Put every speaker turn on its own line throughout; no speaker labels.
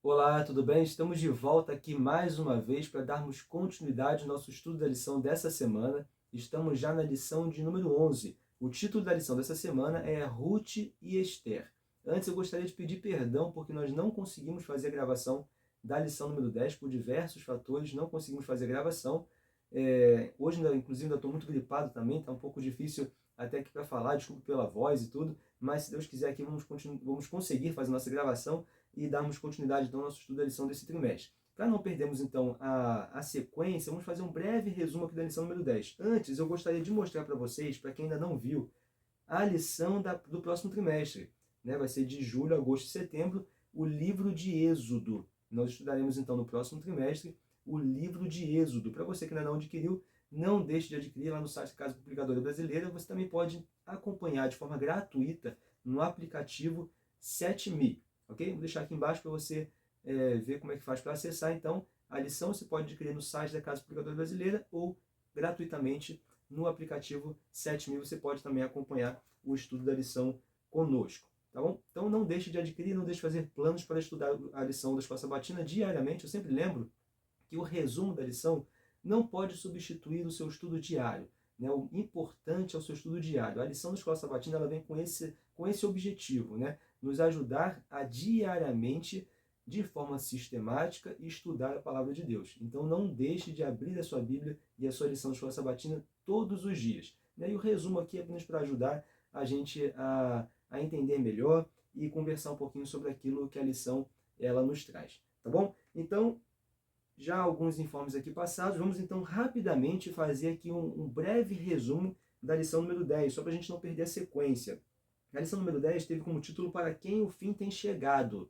Olá, tudo bem? Estamos de volta aqui mais uma vez para darmos continuidade ao nosso estudo da lição dessa semana. Estamos já na lição de número 11. O título da lição dessa semana é Ruth e Esther. Antes eu gostaria de pedir perdão porque nós não conseguimos fazer a gravação da lição número 10 por diversos fatores, não conseguimos fazer a gravação. Hoje, inclusive, ainda estou muito gripado também, está um pouco difícil até aqui para falar, desculpe pela voz e tudo, mas se Deus quiser aqui vamos conseguir fazer nossa gravação e darmos continuidade então ao nosso estudo da lição desse trimestre. Para não perdermos então a sequência, vamos fazer um breve resumo aqui da lição número 10. Antes, eu gostaria de mostrar para vocês, para quem ainda não viu, a lição do próximo trimestre. Vai ser de julho, agosto e setembro, o livro de Êxodo. Nós estudaremos então no próximo trimestre o livro de Êxodo. Para você que ainda não adquiriu, não deixe de adquirir lá no site da Casa Publicadora Brasileira. Você também pode acompanhar de forma gratuita no aplicativo 7Me. Ok? Vou deixar aqui embaixo para você ver como é que faz para acessar. Então, a lição você pode adquirir no site da Casa Publicadora Brasileira ou gratuitamente no aplicativo 7Me. Você pode também acompanhar o estudo da lição conosco. Tá bom? Então, não deixe de adquirir, não deixe de fazer planos para estudar a lição da Escola Sabatina diariamente. Eu sempre lembro que o resumo da lição não pode substituir o seu estudo diário. O importante é o seu estudo diário. A lição da Escola Sabatina ela vem com esse objetivo, nos ajudar a diariamente, de forma sistemática, estudar a Palavra de Deus. Então não deixe de abrir a sua Bíblia e a sua lição da Escola Sabatina todos os dias. E o resumo aqui é apenas para ajudar a gente a entender melhor e conversar um pouquinho sobre aquilo que a lição ela nos traz. Tá bom? Então, já alguns informes aqui passados, vamos então rapidamente fazer aqui um breve resumo da lição número 10, só para a gente não perder a sequência. A lição número 10 teve como título Para quem o fim tem chegado.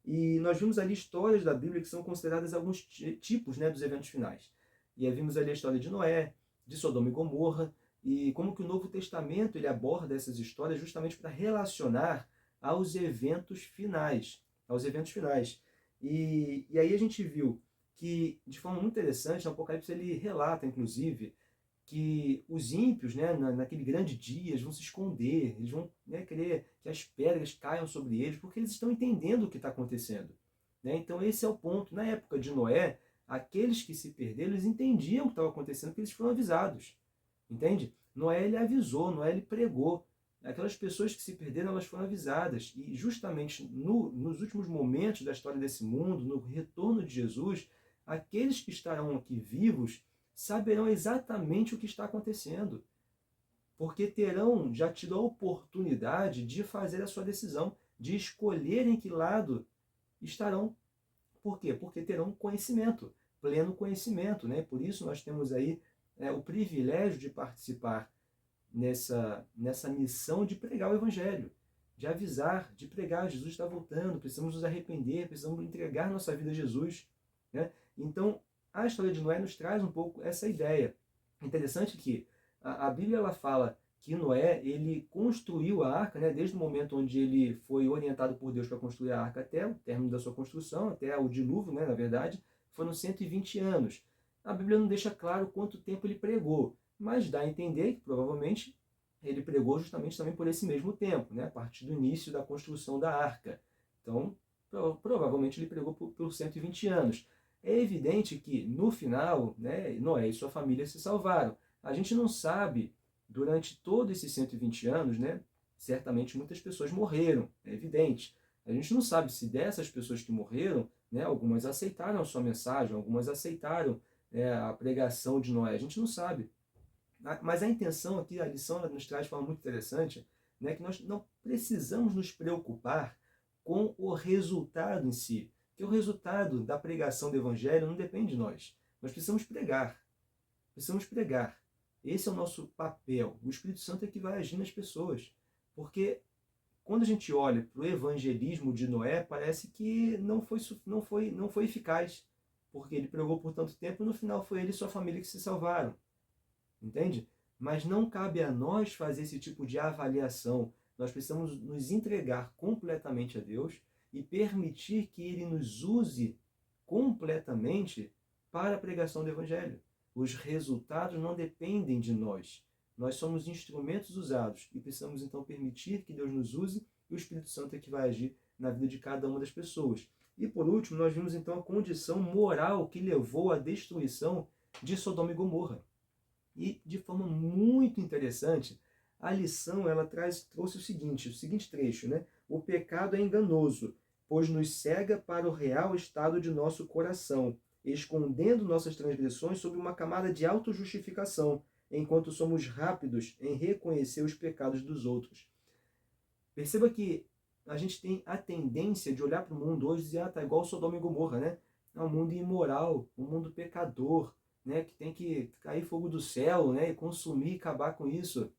E nós vimos ali histórias da Bíblia que são consideradas alguns tipos dos eventos finais. E aí vimos ali a história de Noé, de Sodoma e Gomorra, e como que o Novo Testamento ele aborda essas histórias justamente para relacionar aos eventos finais. Aos eventos finais. E aí a gente viu que, de forma muito interessante, o Apocalipse ele relata, inclusive, que os ímpios, naquele grande dia, eles vão se esconder, eles vão querer que as pedras caiam sobre eles, porque eles estão entendendo o que está acontecendo. Então esse é o ponto. Na época de Noé, aqueles que se perderam, eles entendiam o que estava acontecendo, porque eles foram avisados. Entende? Noé ele avisou, Noé ele pregou. Aquelas pessoas que se perderam, elas foram avisadas. E justamente nos últimos momentos da história desse mundo, no retorno de Jesus, aqueles que estarão aqui vivos saberão exatamente o que está acontecendo, porque terão já tido a oportunidade de fazer a sua decisão, de escolher em que lado estarão. Por quê? Porque terão conhecimento, pleno conhecimento. Por isso nós temos aí o privilégio de participar nessa missão de pregar o Evangelho, de avisar, de pregar, Jesus está voltando, precisamos nos arrepender, precisamos entregar nossa vida a Jesus. Então, a história de Noé nos traz um pouco essa ideia. Interessante que a Bíblia ela fala que Noé ele construiu a arca, desde o momento onde ele foi orientado por Deus para construir a arca até o término da sua construção, até o dilúvio, na verdade, foram 120 anos. A Bíblia não deixa claro quanto tempo ele pregou, mas dá a entender que provavelmente ele pregou justamente também por esse mesmo tempo, a partir do início da construção da arca. Então, provavelmente ele pregou por 120 anos. É evidente que, no final, Noé e sua família se salvaram. A gente não sabe, durante todos esses 120 anos, certamente muitas pessoas morreram, é evidente. A gente não sabe se dessas pessoas que morreram, algumas aceitaram a sua mensagem, algumas aceitaram a pregação de Noé. A gente não sabe. Mas a intenção aqui, a lição nos traz de forma muito interessante, que nós não precisamos nos preocupar com o resultado em si. Porque o resultado da pregação do Evangelho não depende de nós. Nós precisamos pregar. Precisamos pregar. Esse é o nosso papel. O Espírito Santo é que vai agir nas pessoas. Porque quando a gente olha para o evangelismo de Noé, parece que não foi eficaz. Porque ele pregou por tanto tempo e no final foi ele e sua família que se salvaram. Entende? Mas não cabe a nós fazer esse tipo de avaliação. Nós precisamos nos entregar completamente a Deus e permitir que Ele nos use completamente para a pregação do Evangelho. Os resultados não dependem de nós. Nós somos instrumentos usados e precisamos então permitir que Deus nos use e o Espírito Santo é que vai agir na vida de cada uma das pessoas. E por último, nós vimos então a condição moral que levou à destruição de Sodoma e Gomorra. E de forma muito interessante, a lição ela trouxe o seguinte trecho, né? O pecado é enganoso, pois nos cega para o real estado de nosso coração, escondendo nossas transgressões sob uma camada de autojustificação, enquanto somos rápidos em reconhecer os pecados dos outros. Perceba que a gente tem a tendência de olhar para o mundo hoje e dizer, tá igual Sodoma e Gomorra, né? É um mundo imoral, um mundo pecador, né? Que tem que cair fogo do céu, né? E consumir, acabar com isso.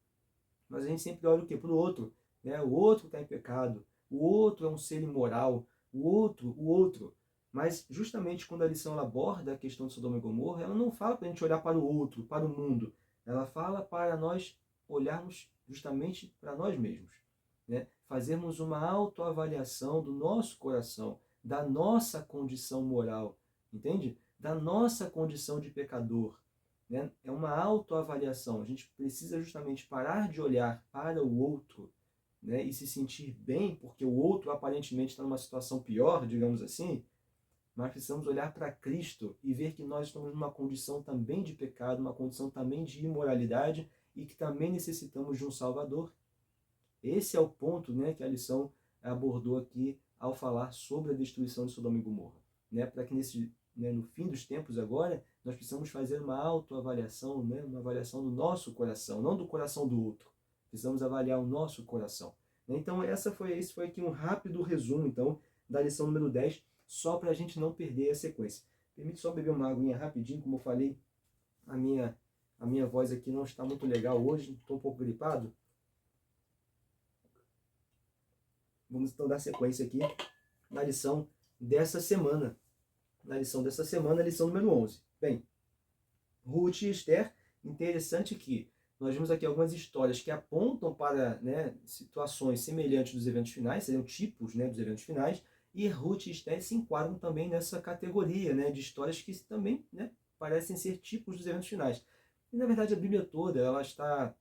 Mas a gente sempre olha o quê? Para o outro, né? O outro está em pecado, o outro é um ser imoral, o outro. Mas justamente quando a lição ela aborda a questão de Sodoma e Gomorra, ela não fala para a gente olhar para o outro, para o mundo. Ela fala para nós olharmos justamente para nós mesmos, né? Fazermos uma autoavaliação do nosso coração, da nossa condição moral, entende? Da nossa condição de pecador, né? É uma autoavaliação. A gente precisa justamente parar de olhar para o outro, né? E se sentir bem, porque o outro aparentemente está numa situação pior, digamos assim, mas precisamos olhar para Cristo e ver que nós estamos numa condição também de pecado, uma condição também de imoralidade e que também necessitamos de um Salvador. Esse é o ponto, né, que a lição abordou aqui ao falar sobre a destruição de Sodoma e Gomorra. Né, para que no fim dos tempos agora, nós precisamos fazer uma autoavaliação, né, uma avaliação do nosso coração, não do coração do outro. Precisamos avaliar o nosso coração. Então, esse foi aqui um rápido resumo então, da lição número 10, só para a gente não perder a sequência. Permite só beber uma aguinha rapidinho, como eu falei, a minha voz aqui não está muito legal hoje, estou um pouco gripado. Vamos então dar sequência aqui na lição dessa semana. Na lição dessa semana, a lição número 11. Bem, Ruth e Esther, interessante que nós vimos aqui algumas histórias que apontam para, né, situações semelhantes dos eventos finais, seriam tipos, né, dos eventos finais, e Ruth e Esther se enquadram também nessa categoria, né, de histórias que também, né, parecem ser tipos dos eventos finais. E na verdade a Bíblia toda ela está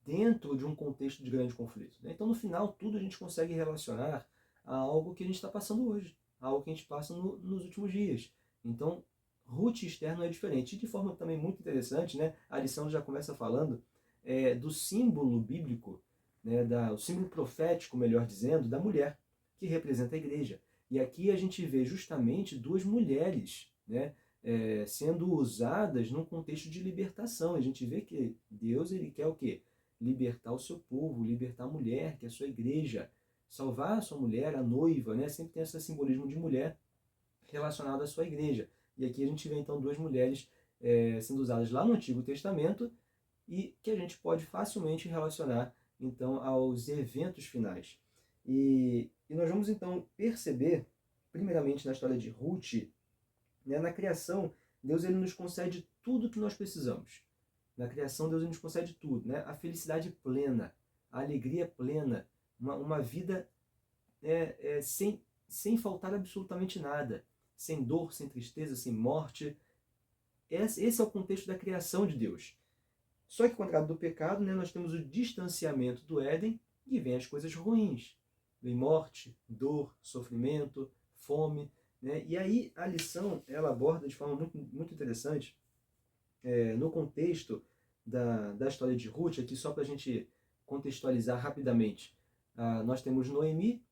dentro de um contexto de grande conflito, né? Então no final tudo a gente consegue relacionar a algo que a gente está passando hoje, a algo que a gente passa nos últimos dias. Então Ruth e Esther não é diferente. E de forma também muito interessante, né, a lição já começa falando do símbolo bíblico, né, o símbolo profético, melhor dizendo, da mulher, que representa a igreja. E aqui a gente vê justamente duas mulheres, né, sendo usadas num contexto de libertação. A gente vê que Deus ele quer o quê? Libertar o seu povo, libertar a mulher, que é a sua igreja, salvar a sua mulher, a noiva, né? Sempre tem esse simbolismo de mulher relacionado à sua igreja. E aqui a gente vê então duas mulheres sendo usadas lá no Antigo Testamento e que a gente pode facilmente relacionar então aos eventos finais. E nós vamos então perceber, primeiramente na história de Ruth, né, na criação, Deus ele nos concede tudo o que nós precisamos. Na criação, Deus ele nos concede tudo, né? A felicidade plena, a alegria plena, uma vida sem faltar absolutamente nada, sem dor, sem tristeza, sem morte. Esse é o contexto da criação de Deus. Só que, ao contrário do pecado, né, nós temos o distanciamento do Éden e vem as coisas ruins. Vem morte, dor, sofrimento, fome. Né? E aí a lição ela aborda de forma muito, muito interessante no contexto da história de Ruth, aqui só para a gente contextualizar rapidamente. Nós temos Noemi,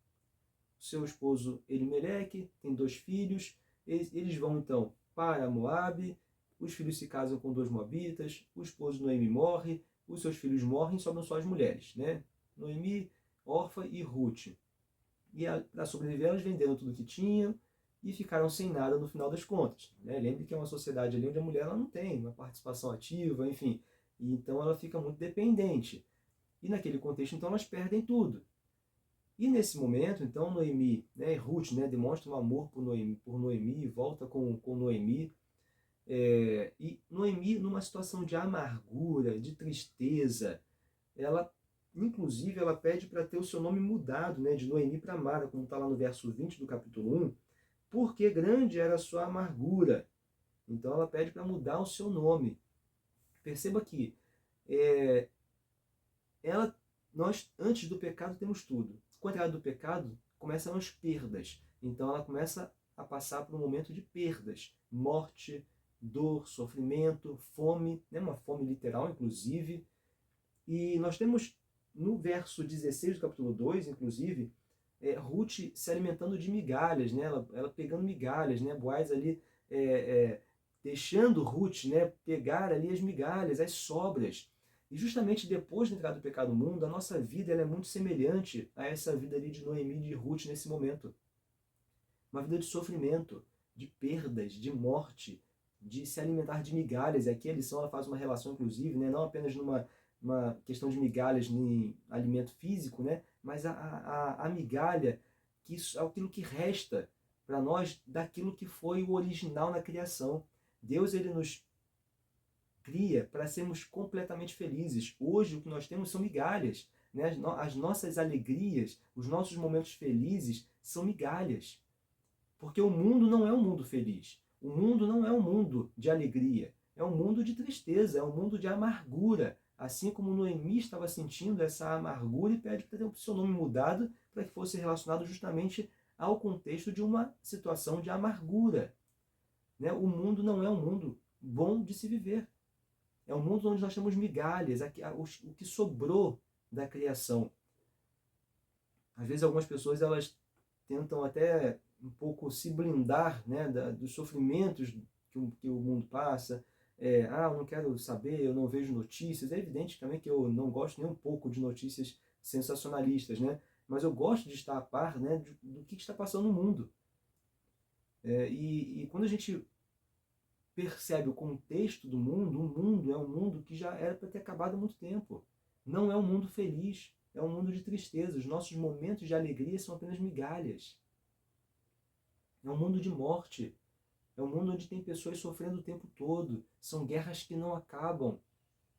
seu esposo Elimeleque, tem 2 filhos, eles vão então para Moabe, os filhos se casam com 2 moabitas, o esposo de Noemi morre, os seus filhos morrem, sobram só as mulheres, né? Noemi, Orfa e Ruth. E para sobreviver elas venderam tudo que tinham e ficaram sem nada no final das contas. Né? Lembre que é uma sociedade ali onde a mulher ela não tem uma participação ativa, enfim, e então ela fica muito dependente. E naquele contexto, então, elas perdem tudo. E nesse momento, então, Noemi, né, Ruth, né, demonstra um amor por Noemi, volta com Noemi. E Noemi, numa situação de amargura, de tristeza, inclusive, ela pede para ter o seu nome mudado, né, de Noemi para Mara, como está lá no verso 20 do capítulo 1, porque grande era a sua amargura. Então ela pede para mudar o seu nome. Perceba que nós, antes do pecado, temos tudo. Ao contrário do pecado, começam as perdas. Então ela começa a passar por um momento de perdas, morte, dor, sofrimento, fome, né? Uma fome literal, inclusive. E nós temos no verso 16 do capítulo 2, inclusive, Ruth se alimentando de migalhas, né? Ela pegando migalhas, né? Boaz ali deixando Ruth, né, pegar ali as migalhas, as sobras. E justamente depois da entrada do pecado no mundo, a nossa vida ela é muito semelhante a essa vida ali de Noemi e de Ruth nesse momento. Uma vida de sofrimento, de perdas, de morte, de se alimentar de migalhas. E aqui a lição ela faz uma relação, inclusive, né, não apenas numa questão de migalhas em alimento físico, né, mas a migalha, que isso é aquilo que resta para nós daquilo que foi o original na criação. Deus ele nos cria para sermos completamente felizes. Hoje o que nós temos são migalhas, né? As nossas alegrias, os nossos momentos felizes são migalhas. Porque o mundo não é um mundo feliz. O mundo não é um mundo de alegria. É um mundo de tristeza, é um mundo de amargura. Assim como Noemi estava sentindo essa amargura e pede para ter o seu nome mudado para que fosse relacionado justamente ao contexto de uma situação de amargura. Né? O mundo não é um mundo bom de se viver. É um mundo onde nós temos migalhas, o que sobrou da criação. Às vezes algumas pessoas elas tentam até um pouco se blindar, né, dos sofrimentos que o mundo passa. Eu não quero saber, eu não vejo notícias. É evidente também que eu não gosto nem um pouco de notícias sensacionalistas, né? Mas eu gosto de estar a par, né, do que está passando no mundo. E quando a gente percebe o contexto do mundo, o mundo é um mundo que já era para ter acabado há muito tempo. Não é um mundo feliz, é um mundo de tristeza. Os nossos momentos de alegria são apenas migalhas. É um mundo de morte. É um mundo onde tem pessoas sofrendo o tempo todo. São guerras que não acabam.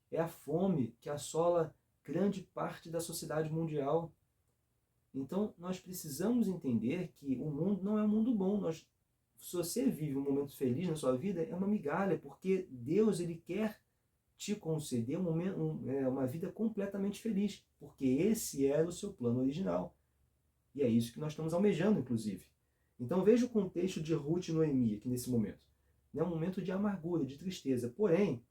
É a fome que assola grande parte da sociedade mundial. Então, nós precisamos entender que o mundo não é um mundo bom. Se você vive um momento feliz na sua vida, é uma migalha, porque Deus ele quer te conceder uma vida completamente feliz, porque esse era o seu plano original. E é isso que nós estamos almejando, inclusive. Então veja o contexto de Ruth e Noemi aqui nesse momento. É um momento de amargura, de tristeza. Porém,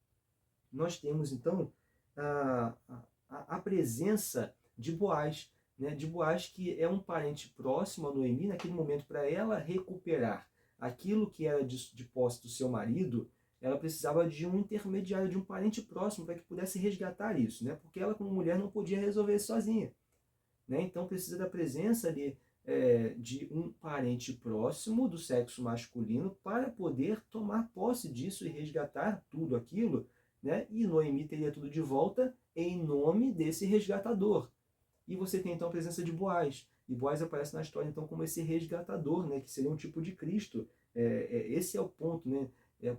nós temos então a presença de Boaz, né? De Boaz que é um parente próximo a Noemi, naquele momento, para ela recuperar aquilo que era de posse do seu marido, ela precisava de um intermediário, de um parente próximo, para que pudesse resgatar isso, né? Porque ela, como mulher, não podia resolver isso sozinha. Né? Então precisa da presença ali de um parente próximo do sexo masculino para poder tomar posse disso e resgatar tudo aquilo, né? E Noemi teria tudo de volta em nome desse resgatador. E você tem então a presença de Boaz. E Boaz aparece na história então como esse resgatador, né? Que seria um tipo de Cristo. Esse é o ponto, né?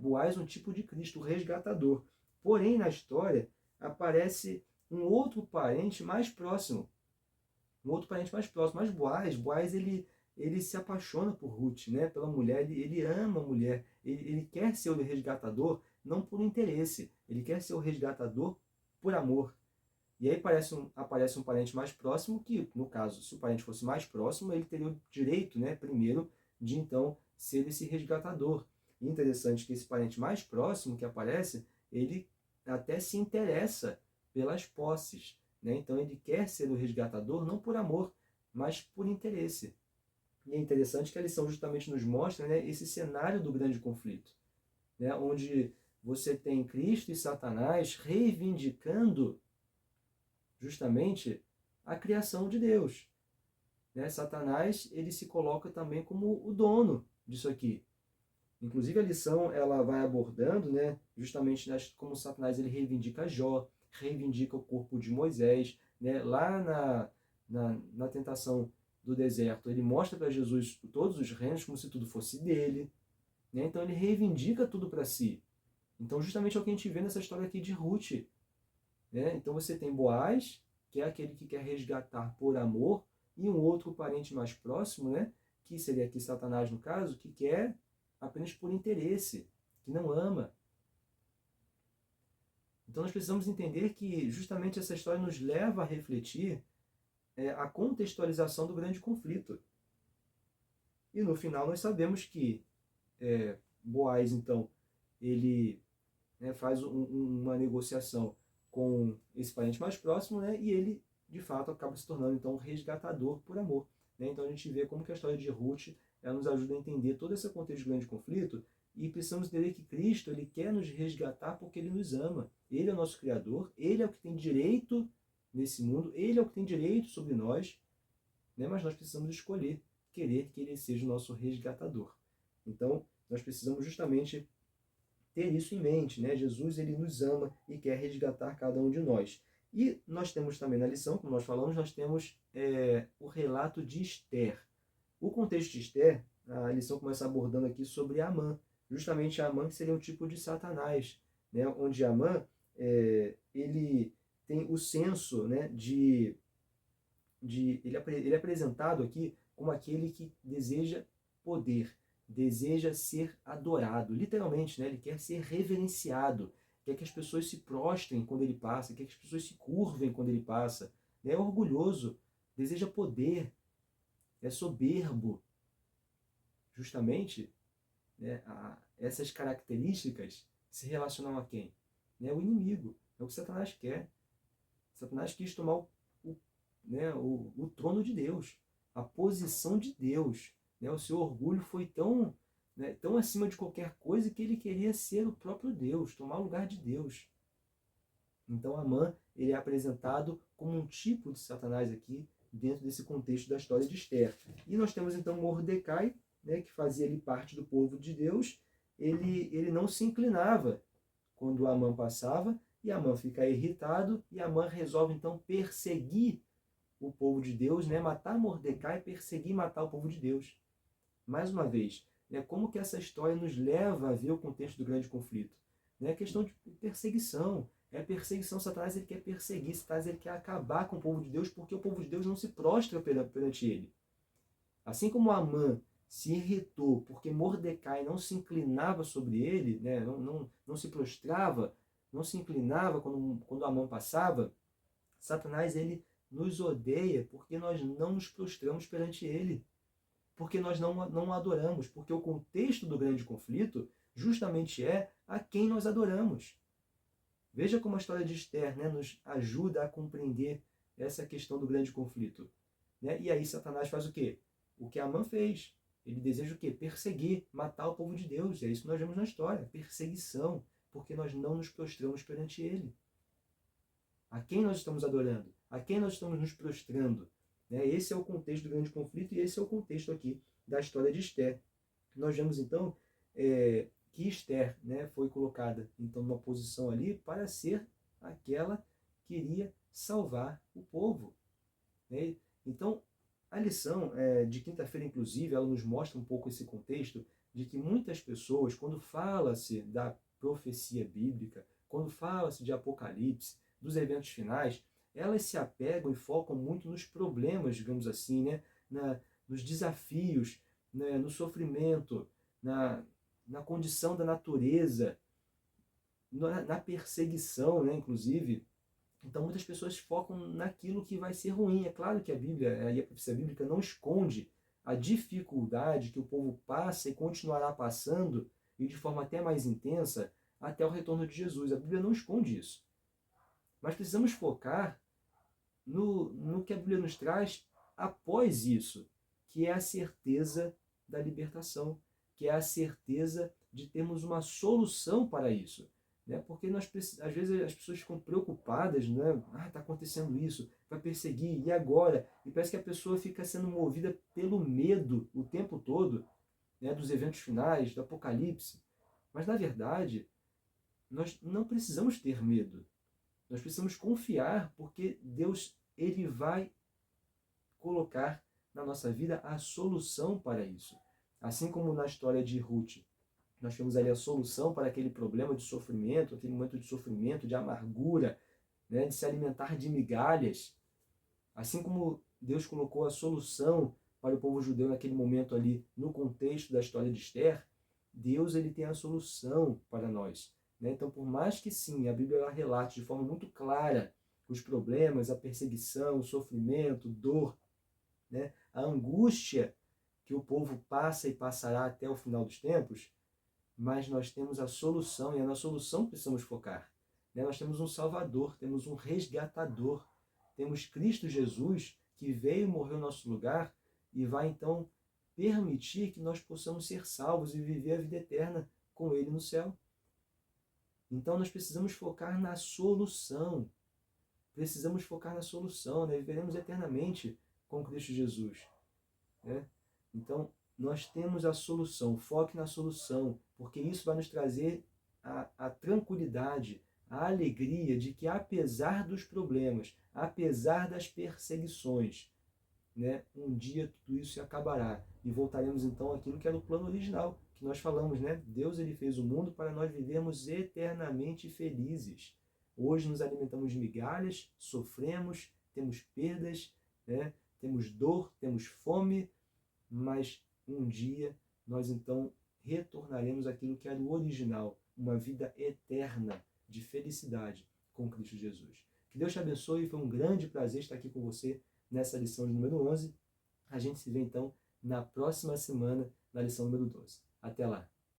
Boaz um tipo de Cristo, o resgatador. Porém, na história, aparece um outro parente mais próximo, mas Boaz ele se apaixona por Ruth, né, pela mulher, ele ama a mulher, ele quer ser o resgatador, não por interesse, ele quer ser o resgatador por amor. E aí aparece um parente mais próximo, que, no caso, se o parente fosse mais próximo, ele teria o direito, né, primeiro, de então ser esse resgatador. E interessante que esse parente mais próximo que aparece, ele até se interessa pelas posses. Né? Então ele quer ser o resgatador não por amor, mas por interesse. E é interessante que a lição justamente nos mostra, né, esse cenário do grande conflito, né, onde você tem Cristo e Satanás reivindicando justamente a criação de Deus. Né? Satanás ele se coloca também como o dono disso aqui. Inclusive a lição ela vai abordando, né, justamente como Satanás ele reivindica Jó, reivindica o corpo de Moisés, né, lá na tentação do deserto, ele mostra para Jesus todos os reinos como se tudo fosse dele, né, então ele reivindica tudo para si. Então justamente é o que a gente vê nessa história aqui de Ruth. Né? Então você tem Boaz, que é aquele que quer resgatar por amor, e um outro parente mais próximo, né, que seria aqui Satanás no caso, que quer apenas por interesse, que não ama. Então nós precisamos entender que justamente essa história nos leva a refletir a contextualização do grande conflito. E no final nós sabemos que Boaz, então, ele faz uma negociação com esse parente mais próximo, né, e ele, de fato, acaba se tornando, então, um resgatador por amor. Né? Então a gente vê como que a história de Ruth ela nos ajuda a entender todo esse contexto de grande conflito, e precisamos entender que Cristo ele quer nos resgatar porque ele nos ama. Ele é o nosso Criador, ele é o que tem direito nesse mundo, ele é o que tem direito sobre nós, né? Mas nós precisamos escolher, querer que ele seja o nosso resgatador. Então, nós precisamos justamente ter isso em mente, né? Jesus ele nos ama e quer resgatar cada um de nós. E nós temos também na lição, como nós falamos, nós temos o relato de Esther. O contexto de Esther, a lição começa abordando aqui sobre Amã, justamente Amã que seria um tipo de Satanás, né? Onde Amã ele tem o senso, né, ele é apresentado aqui como aquele que deseja poder, deseja ser adorado, literalmente, né? Ele quer ser reverenciado, quer que as pessoas se prostrem quando ele passa, quer que as pessoas se curvem quando ele passa, né? É orgulhoso, deseja poder, é soberbo. Justamente, né, essas características se relacionam a quem? Né? O inimigo, é o que Satanás quer. Satanás quis tomar o trono de Deus, a posição de Deus. Né? O seu orgulho foi tão acima de qualquer coisa que ele queria ser o próprio Deus, tomar o lugar de Deus. Então Amã ele é apresentado como um tipo de Satanás aqui, dentro desse contexto da história de Esther. E nós temos então Mordecai, né, que fazia ali parte do povo de Deus. Ele não se inclinava quando Amã passava, e Amã fica irritado, e Amã resolve então perseguir o povo de Deus, né, matar Mordecai, perseguir e matar o povo de Deus. Mais uma vez, né, como que essa história nos leva a ver o contexto do grande conflito? Né, a questão de perseguição. É perseguição, Satanás ele quer perseguir, Satanás ele quer acabar com o povo de Deus, porque o povo de Deus não se prostra perante ele. Assim como Amã se irritou porque Mordecai não se inclinava sobre ele, né, não se prostrava, não se inclinava quando Amã passava, Satanás ele nos odeia porque nós não nos prostramos perante ele, porque nós não adoramos, porque o contexto do grande conflito justamente é a quem nós adoramos. Veja como a história de Esther, né, nos ajuda a compreender essa questão do grande conflito. Né? E aí Satanás faz o quê? O que Amã fez. Ele deseja o quê? Perseguir, matar o povo de Deus. É isso que nós vemos na história. Perseguição, porque nós não nos prostramos perante ele. A quem nós estamos adorando? A quem nós estamos nos prostrando? Né? Esse é o contexto do grande conflito e esse é o contexto aqui da história de Esther. Nós vemos então que Esther, né, foi colocada então numa posição ali para ser aquela que iria salvar o povo. Né? Então, a lição de quinta-feira, inclusive, ela nos mostra um pouco esse contexto de que muitas pessoas, quando fala-se da profecia bíblica, quando fala-se de Apocalipse, dos eventos finais, elas se apegam e focam muito nos problemas, digamos assim, né? Nos desafios, né? No sofrimento, na condição da natureza, na perseguição, né, inclusive. Então muitas pessoas focam naquilo que vai ser ruim. É claro que a Bíblia e a profecia bíblica não esconde a dificuldade que o povo passa e continuará passando, e de forma até mais intensa, até o retorno de Jesus. A Bíblia não esconde isso. Mas precisamos focar no que a Bíblia nos traz após isso, que é a certeza da libertação, que é a certeza de termos uma solução para isso. Né? Porque às vezes as pessoas ficam preocupadas, né? Está acontecendo isso, vai perseguir, e agora? E parece que a pessoa fica sendo movida pelo medo o tempo todo, né? Dos eventos finais, do Apocalipse. Mas, na verdade, nós não precisamos ter medo. Nós precisamos confiar, porque Deus ele vai colocar na nossa vida a solução para isso. Assim como na história de Ruth, nós temos ali a solução para aquele problema de sofrimento, aquele momento de sofrimento, de amargura, né, de se alimentar de migalhas. Assim como Deus colocou a solução para o povo judeu naquele momento ali, no contexto da história de Esther, Deus ele tem a solução para nós. Né? Então, por mais que sim, a Bíblia ela relate de forma muito clara os problemas, a perseguição, o sofrimento, dor, né? A angústia que o povo passa e passará até o final dos tempos, mas nós temos a solução, e é na solução precisamos focar. Né? Nós temos um Salvador, temos um resgatador, temos Cristo Jesus, que veio, morreu no nosso lugar, e vai então permitir que nós possamos ser salvos e viver a vida eterna com Ele no céu. Então nós precisamos focar na solução. Precisamos focar na solução, né? Viveremos eternamente com Cristo Jesus. Né? Então, nós temos a solução, foque na solução, porque isso vai nos trazer a tranquilidade, a alegria de que, apesar dos problemas, apesar das perseguições, né, um dia tudo isso se acabará e voltaremos então àquilo que era o plano original, que nós falamos, né? Deus ele fez o mundo para nós vivermos eternamente felizes. Hoje nos alimentamos de migalhas, sofremos, temos perdas, né? Temos dor, temos fome, mas um dia nós então retornaremos àquilo que era o original, uma vida eterna de felicidade com Cristo Jesus. Que Deus te abençoe, foi um grande prazer estar aqui com você nessa lição de número 11. A gente se vê então na próxima semana, na lição número 12. Até lá!